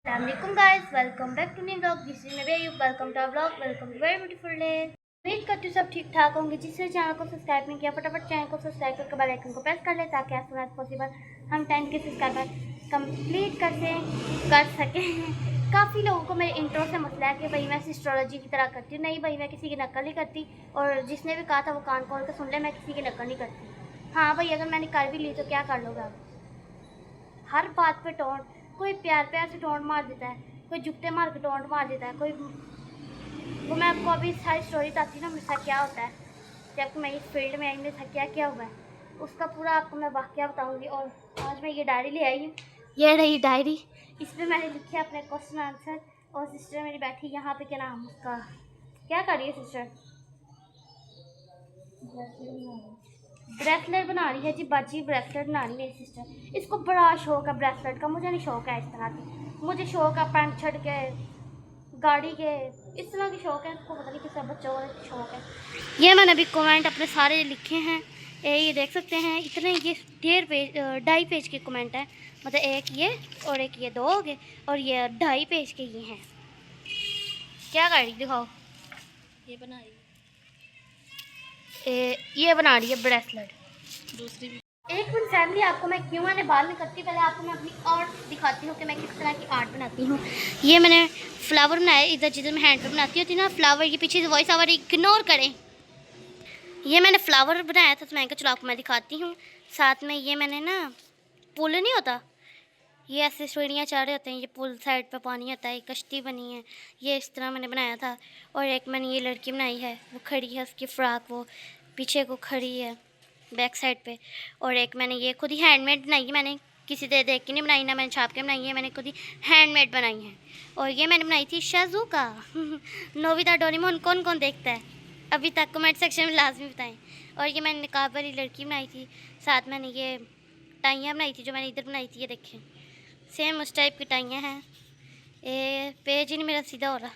Assalamualaikum guys, welcome back to new vlog. This is Nabiyyu. Welcome to our vlog. Welcome to very beautiful day. उम्मीद करती हूँ सब ठीक ठाक होंगे। जिसने चैनल को सब्सक्राइब नहीं किया फटाफट चैनल को सब्सक्राइब करके बेल आइकन को प्रेस कर ले ताकि एज सून एज पॉसिबल हम 10 के सब्सक्राइबर कंप्लीट कर सकें। काफ़ी लोगों को मेरे इंट्रो से मसला है कि भाई मैं एस्ट्रोलॉजी की तरह करती हूँ। नहीं भाई, मैं किसी की नकल नहीं करती और जिसने भी कहा था वो कान खोल कर सुन ले, मैं किसी की नकल नहीं करती। हाँ भाई, अगर मैंने कर भी ली तो क्या कर लोगे आप? हर बात पे टोंट, कोई प्यार प्यार से टोंट मार देता है, कोई जुगते मार के टोंट मार देता है, कोई वो मैं आपको अभी सारी स्टोरी बताती हूँ ना मेरे साथ क्या होता है जब मैं इस फील्ड में आई, मेरे साथ क्या क्या हुआ है उसका पूरा आपको मैं वाक़या बताऊँगी। और आज मैं ये डायरी ले आई हूँ, ये रही डायरी। इसमें मैंने लिखे अपने क्वेश्चन आंसर। और सिस्टर मेरी बैठी यहाँ पे, क्या नाम उसका, क्या कर रही है सिस्टर? ब्रेसलेट बना रही है जी, बाजी ब्रेसलेट बना रही है मेरी सिस्टर। इसको बड़ा शौक है ब्रेसलेट का, मुझे नहीं शौक है इस तरह की। मुझे शौक है पैंट शर्ट के, गाड़ी के, इस तरह के शौक है। इसको पता नहीं किस बच्चों का शौक है। ये मैंने अभी कमेंट अपने सारे लिखे हैं, ये देख सकते हैं। इतने ये 2.5 पेज के कमेंट है, मतलब एक ये और एक ये, 2 हो गए और ये 2.5 पेज के ये हैं। क्या गाड़ी दिखाओ? ये बना रही ये बना रही है ब्रेसलेट। दूसरी भी। एक मिनट फैमिली, आपको मैं क्यों आने बाद में करती, पहले आपको मैं अपनी आर्ट दिखाती हूँ कि मैं किस तरह की आर्ट बनाती हूँ। ये मैंने फ्लावर बनाया, इधर जिधर मैं हैंड पे बनाती होती ना फ्लावर, ये पीछे से वॉइस ओवर इग्नोर करें। ये मैंने फ्लावर बनाया था तो मैं चलो आपको मैं दिखाती हूँ। साथ में ये मैंने ना पुल नहीं होता, ये ऐसे सीढ़ियाँ चढ़ रहे होते हैं, ये पुल साइड पे पानी होता है, कश्ती बनी है, ये इस तरह मैंने बनाया था। और एक मैंने ये लड़की बनाई है, वो खड़ी है, उसकी फ्रॉक वो पीछे को खड़ी है बैक साइड पे। और एक मैंने ये खुद ही हैंडमेड बनाई है, मैंने किसी से देख के नहीं बनाई, ना मैंने छाप के बनाई है, मैंने खुद ही हैंडमेड बनाई है। और ये मैंने बनाई थी शाज़ुका। नोबिता डोरेमोन कौन कौन देखता है अभी तक? कमेंट सेक्शन में लाजमी बताएं। और ये मैंने निकाब वाली लड़की बनाई थी, साथ मैंने ये टाइयाँ बनाई थी जो मैंने इधर बनाई थी, ये देखें सेम उस टाइप की टाइयाँ हैं। ये पेज ही नहीं मेरा सीधा हो रहा।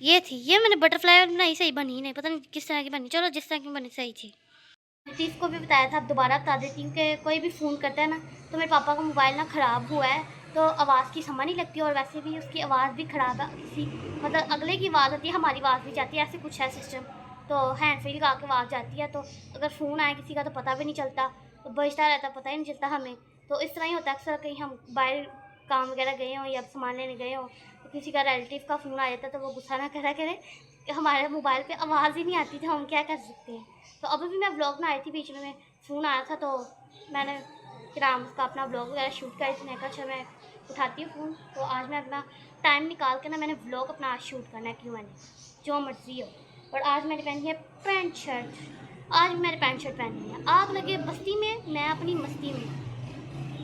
ये थी, ये मैंने बटरफ्लाई बनाई, सही बनी नहीं, पता नहीं किस तरह की बनी, चलो जिस तरह की बनी सही थी। नीतीश को भी बताया था, अब दोबारा बता देती हूँ कि कोई भी फ़ोन करता है ना तो मेरे पापा का मोबाइल ना ख़राब हुआ है तो आवाज़ की समझ नहीं लगती, और वैसे भी उसकी आवाज़ भी ख़राब है, किसी मतलब अगले की आवाज़ आती है, हमारी आवाज़ भी जाती है, ऐसे कुछ है सिस्टम। तो हैंड फ्री लगा के आवाज़ जाती है, तो अगर फ़ोन आए किसी का तो पता भी नहीं चलता, तो बजता रहता, पता ही नहीं चलता हमें। तो इस तरह ही होता है अक्सर, कहीं हम बाहर काम वगैरह गए हों या सामान लेने गए हों तो किसी का रिलेटिव का फ़ोन आ जाता है तो वो गुस्सा ना करा करे कि हमारे मोबाइल पे आवाज़ ही नहीं आती, तो हम क्या कर सकते हैं। तो अभी भी मैं व्लॉग में आई थी, बीच में फ़ोन आया था तो मैंने नाम उसका अपना व्लॉग वगैरह शूट करी थी। मैं कहा अच्छा मैं उठाती हूँ फ़ोन, तो आज मैं अपना टाइम निकाल के ना मैंने व्लॉग अपना आज शूट करना है, क्यों मैंने जो मर्ज़ी हो। और आज मैंने पहनी है पैंट शर्ट, आज मैंने पैंट शर्ट पहनी है। आग लगे बस्ती में, मैं अपनी मस्ती में।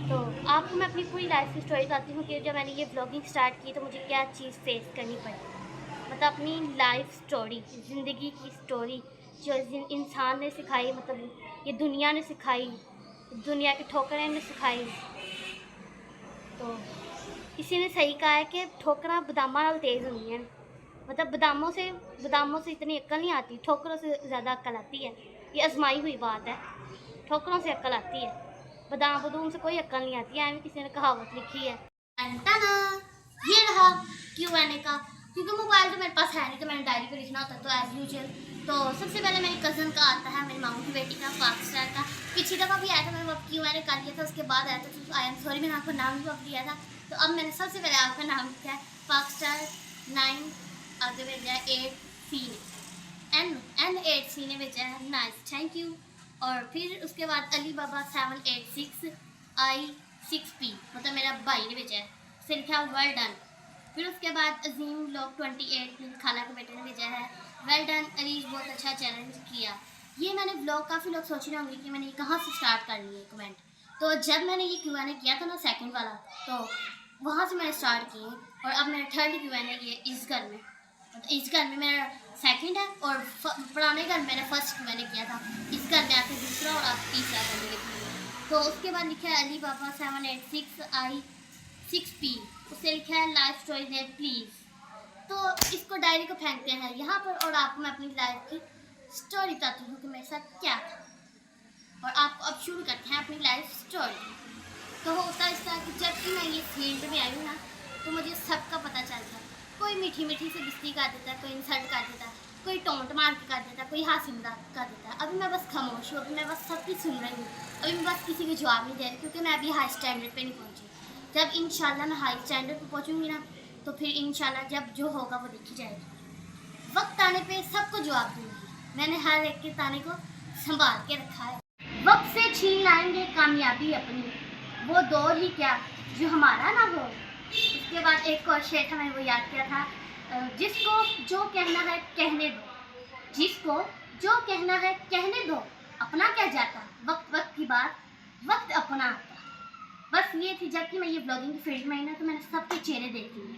तो आपको मैं अपनी पूरी लाइफ की स्टोरी बताती हूँ कि जब मैंने ये व्लॉगिंग स्टार्ट की तो मुझे क्या चीज़ फेस करनी पड़ी, मतलब अपनी लाइफ स्टोरी, ज़िंदगी की स्टोरी जो इंसान ने सिखाई, मतलब ये दुनिया ने सिखाई, दुनिया की ठोकरें ने सिखाई। तो किसी ने सही कहा है कि ठोकरा बदामा नाल तेज़ होंगी हैं, मतलब बदामों से इतनी अक्ल नहीं आती, ठोकरों से ज़्यादा अक्ल आती है। ये आजमाई हुई बात है, ठोकरों से अक्ल आती है, बादाम बदूम से कोई अक्ल नहीं आती है, किसी ने कहावत लिखी है। टनटना, ये रहा Q&A का, क्योंकि मोबाइल तो मेरे पास है नहीं तो मैंने डायरी पे लिखना होता है, तो एज यूजुअल तो सबसे पहले मेरी कज़न का आता है, मेरी मामू की बेटी का, पाकिस्तान का। पिछली दफ़ा भी आया था, मैंने Q&A कर लिया था, उसके बाद आया था तो आई एम सॉरी मैंने आपका नाम भी लिया था। तो अब मैंने सबसे पहले आपका नाम लिखा है पाकिस्तान 9, आगे भेजा है 8C ने, N8C ने भेजा है, नाइस थैंक यू। और फिर उसके बाद अली बाबा 786I6P, मतलब मेरा भाई ने भेजा है, उससे लिखा वेल डन। फिर उसके बाद अजीम लोग 28 मेरी खाला के बेटे ने भेजा है, वेल डन अरीज, बहुत अच्छा चैलेंज किया। ये मैंने ब्लॉग, काफ़ी लोग सोच रहे होंगे कि मैंने कहाँ से स्टार्ट कर लिया कमेंट। तो जब मैंने ये Q&A किया था ना सेकंड वाला, तो वहाँ से मैंने स्टार्ट किए, और अब मेरा थर्ड Q&A ये इस घर में, इस घर में मेरा सेकंड है, और पुराने घर में मैंने फर्स्ट मैंने किया था, इस घर में आके दूसरा और आप तीसरा करने के। तो उसके बाद लिखा है अली बाबा 786I6P, उससे लिखा है लाइफ स्टोरी ने प्लीज़। तो इसको डायरी को फेंकते हैं यहाँ पर, और आपको मैं अपनी लाइफ की स्टोरी बताती हूँ कि मेरे साथ क्या था। और आपको अब शुरू करते हैं अपनी लाइफ स्टोरी। तो होता इस तरह कि जब कि मैं ये फील्ड में आई हूँ ना, तो मुझे मीठी मीठी से बिस्ती कर देता है, कोई इंसल्ट कर देता है, कोई टोंट मार के कर देता है, कोई हाथ मजाक कर देता है। अभी मैं बस खामोश हूँ, अभी मैं बस सब कुछ सुन रही हूँ। अभी मैं बस किसी को जवाब नहीं दे रही, क्योंकि मैं अभी हाई स्टैंडर्ड पे नहीं पहुँची। जब इंशाल्लाह मैं हाई स्टैंडर्ड पे पहुँचूँगी ना, तो फिर इंशाल्लाह जब जो होगा वो देखी जाएगी। वक्त आने पे सबको जवाब दूँगी। मैंने हर एक के ताने को संभाल के रखा है। वक्त से छीन लाएंगे कामयाबी अपनी, वो दौर ही क्या जो हमारा ना हो। उसके बाद एक और शेर था, मैंने वो याद किया था, जिसको जो कहना है कहने दो, जिसको जो कहना है कहने दो, अपना क्या जाता, वक्त वक्त की बात वक्त अपना आता। बस ये थी, जबकि मैं ये ब्लॉगिंग की फील्ड में आई ना, तो मैंने सबके चेहरे देख लिए,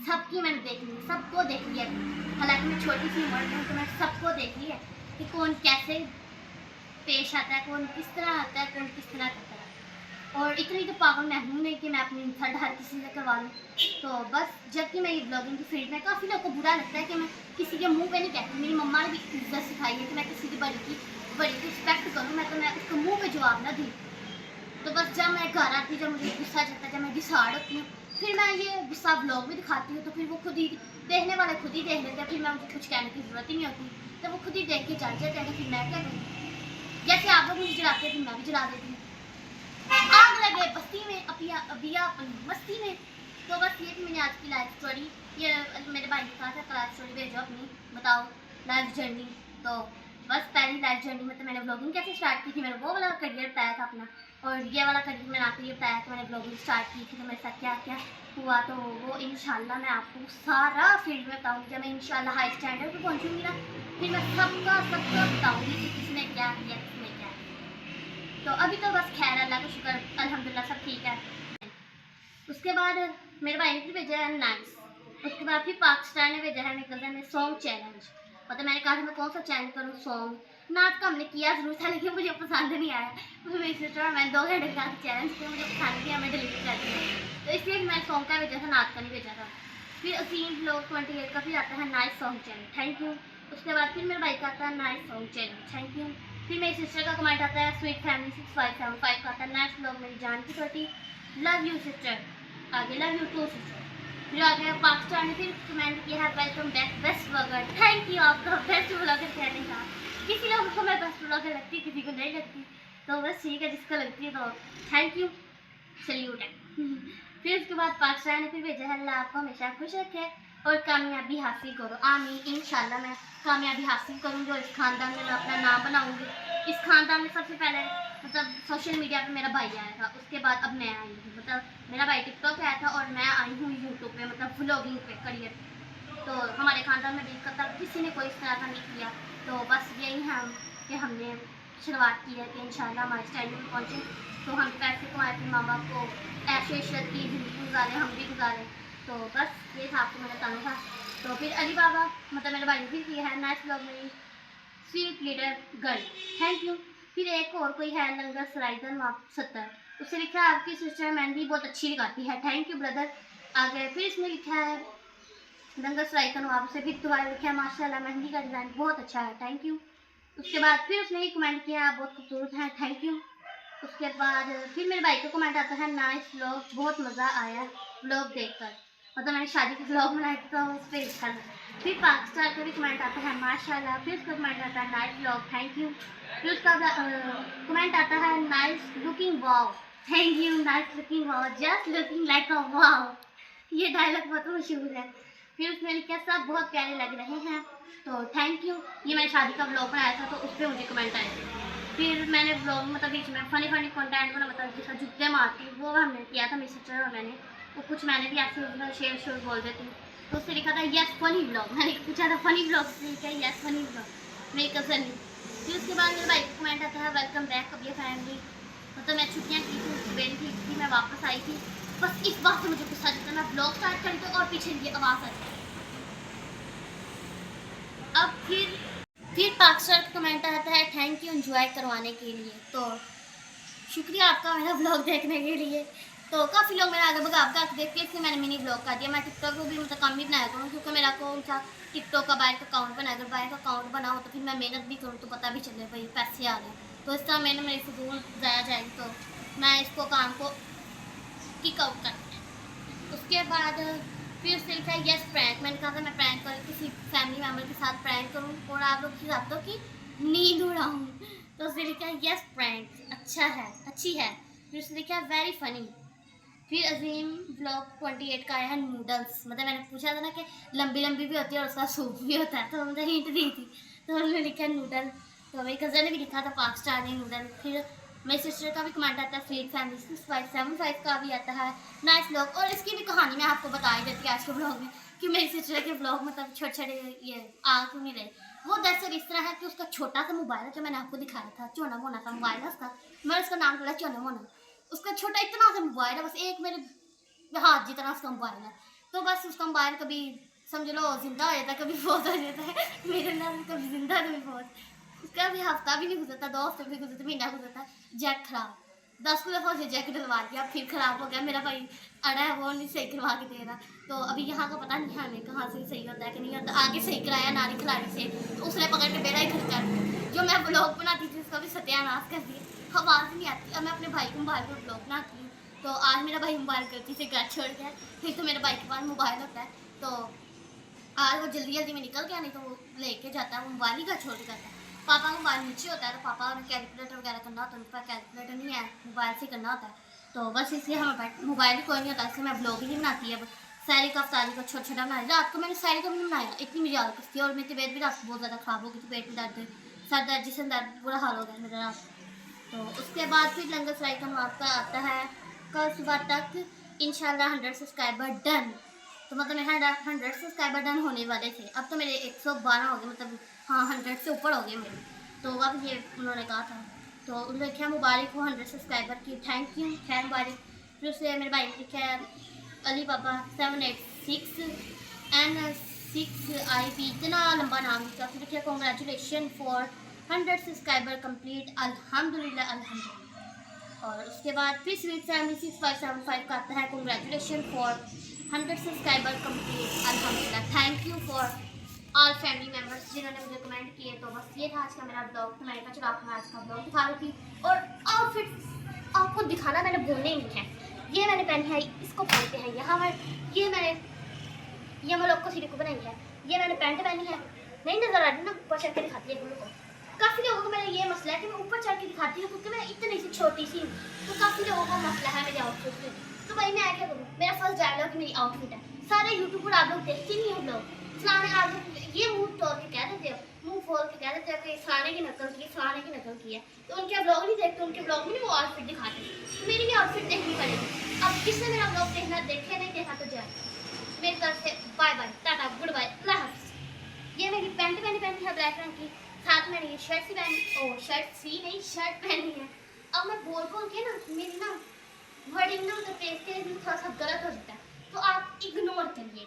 सबकी मैंने देख ली, सबको देख लिया। हालांकि मैं छोटी सी उम्र में हूँ, तो मैंने सबको देख लिया कि कौन कैसे पेश आता है, कौन किस तरह आता है, कौन किस तरह करता है। और इतनी तो पागल मैं हूँ नहीं कि मैं अपनी इंसल्ट हर किसी से करवा लूँ। तो बस जबकि मैं ये ब्लॉगिंग की फील्ड में, काफ़ी लोगों को बुरा लगता है कि मैं किसी के मुंह पे नहीं कहती। मेरी मम्मा ने भी इज्जत सिखाई है कि मैं किसी की बड़ी की रिस्पेक्ट करूँ, मैं तो मैं उसको मुँह पे जवाब ना दूँ। तो बस जब मैं घर आती हूँ, जब मुझे गुस्सा चलता है, जब मैं गुस्साड़ होती हूँ, फिर मैं ये गुस्सा ब्लॉग में दिखाती हूँ, तो फिर वो खुद ही देखने वाले खुद ही देख लेते हैं। फिर मैं मुझे कुछ कहने की ज़रूरत ही नहीं होती, तो वो खुद ही देख के चल जाते हैं। फिर मैं क्या करूँ, जैसे आप लोग मुझे जलाते हैं, फिर मैं भी जला देती हूँ। आग लगे बस्ती में अबिया अपनी मस्ती में। तो बस ये थी मेरी आज की लाइफ स्टोरी। ये मेरे भाई ने कहा था लाइफ स्टोरी भेजो अपनी, बताओ लाइफ जर्नी। तो बस पहली लाइफ जर्नी में तो मैंने ब्लॉगिंग कैसे स्टार्ट की थी, मैंने वो वाला करियर बताया था अपना, और ये वाला करियर मैंने आपको ये बताया कि मैंने ब्लॉगिंग स्टार्ट की थी, तो मेरे साथ क्या क्या हुआ। तो वो इंशाल्लाह मैं आपको सारा फील्ड में बताऊँगी। जब मैं इंशाल्लाह हाई स्टैंडर्ड पर पहुँचूँगी ना, फिर मैं सबका बताऊँगी कि किसने क्या किया, किसने क्या किया। तो अभी तो बस खैर अल्लाह का शुक्र, अल्हम्दुलिल्लाह सब ठीक है। उसके बाद मेरे भाई ने फिर भेजा है नाइस। उसके बाद फिर पाकिस्तान ने भेजा है मेरे कज़न ने सॉन्ग चैलेंज। मतलब मैंने कहा था मैं कौन सा चैलेंज करूँ, सॉन्ग। नाच का हमने किया ज़रूर था, लेकिन मुझे पसंद नहीं आया। मेरी सिस्टर और मैंने 2 घंटे का चैलेंज किया, मुझे पसंद नहीं आया, मैं डिलीट कर दिया। तो इसलिए मैंने सॉन्ग का भेजा था, नाच का नहीं भेजा था। फिर असीम लोग 28 का फिर आता है nice song challenge, thank you. उसके बाद फिर मेरे भाई का आता है nice song challenge, thank you. फिर मेरी सिस्टर का कमेंट आता है स्वीट फैमिली 6575 का आता है नाइस ब्लॉग मेरी जान की छोटी, लव यू सिस्टर। आगे लव यू टू सिस्टर। फिर आगे पाकिस्तान ने फिर कमेंट किया है welcome back best blogger, thank you आपका बेस्ट ब्लॉगर कहने का। किसी लोगों को मैं बेस्ट ब्लॉगर लगती है, किसी को नहीं लगती, तो बस ठीक है, जिसको लगती है तो थैंक यू, सल्यूट है। फिर उसके बाद पाकिस्तान ने फिर भेजा है अल्लाह आपको हमेशा खुश रखे और कामयाबी हासिल करो, आमीन। इंशाल्लाह मैं कामयाबी हासिल करूँगी और इस खानदान में मैं अपना नाम बनाऊँगी। इस खानदान में सबसे पहले मतलब सोशल मीडिया पे मेरा भाई आया था, उसके बाद अब मैं आई हूँ। मतलब मेरा भाई टिकटॉक पे आया था और मैं आई हूँ यूट्यूब पे, मतलब व्लॉगिंग पे करियर। तो हमारे खानदान में भी कतल किसी ने कोई इस तरह का नहीं किया। तो बस यही है कि हमने शुरुआत की है कि इंशाल्लाह हमारे स्टैंड में पहुँचे, तो हम पैसे कमाए, अपने माँ बाप को ऐश इशरत की ज़िंदगी गुजारें, हम भी गुजारें। तो बस ये था, आपको मैंने बताना था। तो फिर अली बाबा मतलब मेरे भाई ने भी किया है नाइस ब्लॉग मेरी sweet leader girl, thank you. फिर एक और कोई है लंगर सराइदन माप 70, उससे लिखा है आपकी सिस्टर मेहंदी बहुत अच्छी लगाती है, थैंक यू ब्रदर। आगे फिर इसमें लिखा है लंगर सराइदन वाप से फिर दोबारा लिखा है माशाल्लाह मेहंदी का डिज़ाइन बहुत अच्छा है, थैंक यू। उसके बाद फिर उसने ही कमेंट किया आप बहुत खूबसूरत हैं, थैंक यू। उसके बाद फिर मेरे भाई को कमेंट आता है नाइस व्लॉग, बहुत मज़ा आया व्लॉग देखकर। मतलब मैंने शादी के व्लॉग बनाए थे तो उस पर लिखा था। फिर पाकिस्तान का भी कमेंट आता है माशाल्लाह। फिर उसका कमेंट आता है नाइस व्लॉग, थैंक यू। फिर उसका कमेंट आता है nice looking wow, thank you. Nice looking wow, just looking like a wow, ये डायलॉग बहुत मशहूर है। फिर उसने लिखा सब बहुत प्यारे लग रहे हैं, तो थैंक यू। ये मैंने शादी का व्लॉग बनाया था तो उस पर मुझे कमेंट आए थे। फिर मैंने ब्लॉग मतलब बीच में फ़नी कंटेंट बना, मतलब जिसका जुत्ते मारती वो हमने किया था मेरी सिस्टर और मैंने। तो कुछ मैंने भी ऐसे शेयर बोल देती हूँ, तो उससे लिखा था यस फनी ब्लॉग। मैंने पूछा था फनी ब्लॉग से लिखा है यस फनी ब्लॉग, मेरी कज़न ने। फिर उसके बाद मेरे भाई को कमेंट आता है वेलकम बैक कबिया फैमिली। मतलब मैं छुट्टियाँ की थी, बेटी थी, मैं वापस आई थी। बस इस बात से मुझे गुस्सा आता, मैं ब्लॉग स्टार्ट करी तो और पीछे ये आवाज़ आई। अब फिर पाकिस्तान का कमेंट आता है थैंक यू एंजॉय करवाने के लिए। तो शुक्रिया आपका मेरा ब्लॉग देखने के लिए। तो काफ़ी लोग मेरा आगे भगा देख के इसलिए मैंने मिनी ब्लॉग कर दिया। मैं टिकटॉक को भी मतलब कम ही बनाया करूँ, क्योंकि मेरा कौन सा टिकटॉक का बैंक अकाउंट बनाया, अगर बैंक अकाउंट बनाओ तो फिर मैं मेहनत भी करूँ तो पता भी चले भाई पैसे आ रहे हैं। तो इस तरह मैंने मेरी फजूल ज़ाया जाएगी, तो मैं इसको काम को किक आउट कर। उसके बाद फिर उसने लिखा है यस प्रैंक। मैंने कहा था मैं प्रैंक करूँ, किसी फैमिली मेम्बर के साथ प्रैंक करूँ और आप लोग की रातों की नींद उड़ाऊँ। तो उसने लिखा है यस प्रैंक, अच्छा है, अच्छी है। फिर उसने लिखा है वेरी फनी। फिर अजीम ब्लॉग 28 का आया है नूडल्स। मतलब मैंने पूछा था ना कि लंबी लंबी भी होती है और उसका सूप भी होता है, तो मुझे हिंट दी थी, तो उन्होंने लिखा नूडल। तो मेरी कज़न ने भी लिखा था पाकिस्तानी नूडल। फिर मेरी सिस्टर का भी कमेंट आता है, स्वीट फैमिली 6575 का भी आता है, नाइस ब्लॉग। और इसकी भी कहानी मैं आपको बता ही देती आज के ब्लॉग में कि मेरी सिस्टर के ब्लॉग मतलब छोटे छोटे ये आ क्यों नहीं रहे। वो दरअसल इस तरह है कि उसका छोटा सा मोबाइल है जो मैंने आपको दिखाया था, चोना मोना का मोबाइल है उसका। मैंने उसका नाम बोला चोना मोना। उसका छोटा इतना सा मोबाइल है, बस एक मेरे हाथ जितना उसका मोबाइल है। तो बस उसका मोबाइल कभी समझ लो जिंदा हो जाता है, कभी फौत हो जाता है। मेरे नाम कभी जिंदा कभी फौत। उसका भी हफ्ता भी नहीं गुजरता, 2 हफ्ते भी गुजरते, महीना गुजरता। जैक खराब, 10 को दफ़ा उसे जैक डलवा दिया, फिर खराब हो गया। मेरा भाई अड़ा है, वो नहीं सही करवा के दे रहा। तो अभी यहाँ का पता नहीं है हमें कहाँ से सही होता है कि नहीं होता। आगे सही कराया नारी खिलाड़ी से, तो उसने पकड़ के मेरा ही खर्चा, जो मैं ब्लॉग बनाती थी उसका भी सत्यानाश कर दिया। आवाज़ नहीं आती। अब मैं अपने भाई को मोबाइल पर ब्लॉग बनाती हूँ। तो आज मेरा भाई मोबाइल गलती से घर छोड़ गया, फिर तो मेरे भाई के पास मोबाइल होता है। तो आज वो जल्दी जल्दी में निकल गया, नहीं तो वो लेके जाता है, वो मोबाइल ही घर छोड़ के जाता है। पापा का मोबाइल नीचे होता है, तो पापा ने कैलकुलेटर वगैरह करना होता है, उनके पास कैलकुलेटर नहीं है, मोबाइल से करना होता है। तो बस इसलिए हमें मोबाइल ही कोई नहीं होता, इसलिए मैं ब्लॉग ही नहीं बनाती। अब सारी का अफ्तारी को छोटा छोटा बनाया, रात को मैंने सारी का भी नहीं बनाया, इतनी मुझे आदत थी। और मेरी तबीयत भी रात को बहुत ज़्यादा ख़राब हो गई थी, पेट में दर्द, सर दर्द, जिसम दर्द, बुरा हाल हो गया मेरा रात। तो उसके बाद फिर लंगर फ्राई का आपका आता है कल सुबह तक इंशाल्लाह 100 सब्सक्राइबर डन। तो मतलब मेरे 100 सब्सक्राइबर डन होने वाले थे, अब तो मेरे 112 हो गए, मतलब हाँ 100 से ऊपर हो गए मेरे। तो अब ये उन्होंने कहा था, तो उन्होंने लिखा मुबारक हो 100 सब्सक्राइबर की, थैंक यू, खैर मुबारक। फिर उससे मेरे भाई ने लिखा है अली पापा 786 N6IP, इतना लंबा नाम लिखा। फिर लिखा कॉन्ग्रेचुलेशन फॉर 100 सब्सक्राइबर कंप्लीट, अल्हम्दुलिल्लाह अल्हम्दुलिल्लाह। और उसके बाद फिर स्वीट फैमिली 6575 का आता है कॉन्ग्रेचुलेशन फॉर 100 सब्सक्राइबर कंप्लीट, अल्हम्दुलिल्लाह, thank you for all family members जिन्होंने मुझे कमेंट किए। तो बस ये था आज का मेरा ब्लॉग। तो मैंने कहा चलो आपको मैं आज का ब्लॉग दिखा रही थी। और आउटफिट आपको दिखाना मैंने भूलने ही नहीं है। ये मैंने पहनी है, इसको पहनते हैं यहाँ पर, ये मैं लोग को सीढ़ी को बनाई है। ये मैंने पैंट पहनी है, नहीं नजर आ रही ना, ऊपर चढ़ के दिखाती है लोगों को। काफ़ी लोगों को मेरा ये मसला है कि मैं ऊपर चढ़ के दिखाती हूँ क्योंकि मैं इतनी सी छोटी सी हूँ, तो काफ़ी लोगों का मसला है मेरे आउटफिट में। तो भाई मैं क्या करूँ, मेरा फर्स्ट डायलॉग मेरी आउटफिट है। सारे यूट्यूब पर आप लोग देखते नहीं हो लोग, फलाने आप लोग ये मुंह तोड़ के कह देते हो, मुंह फोड़ के कह देते हो कि फलाने की नकल की, फलाने की नकल की है। तो उनके ब्लॉग नहीं देखते, उनके ब्लॉग में वो आउटफिट दिखाते हैं, तो मेरी भी आउटफिट देखनी पड़ेगी। अब किसने मेरा ब्लॉग देखना, देखे नहीं देखा तो जाए। मेरी तरफ से bye bye, tata, goodbye, अल्लाह हाफ़िज़। ये मेरी पैंट पहनी है ब्लैक रंग की, साथ में ये शर्ट सी पहनी, ओ शर्ट सी नहीं शर्ट पहनी है। अब मैं बोल के ना मेरी ना वर्डिंग ना मतलब पेज के थोड़ा सा गलत हो जाता है, तो आप इग्नोर करिए,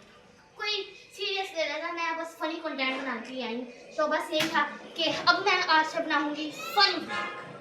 कोई सीरियस ले लेगा, मैं बस फनी कंटेंट बना के आई। तो बस यही था कि अब मैं आज से बनाऊंगी फनी ब्लॉग।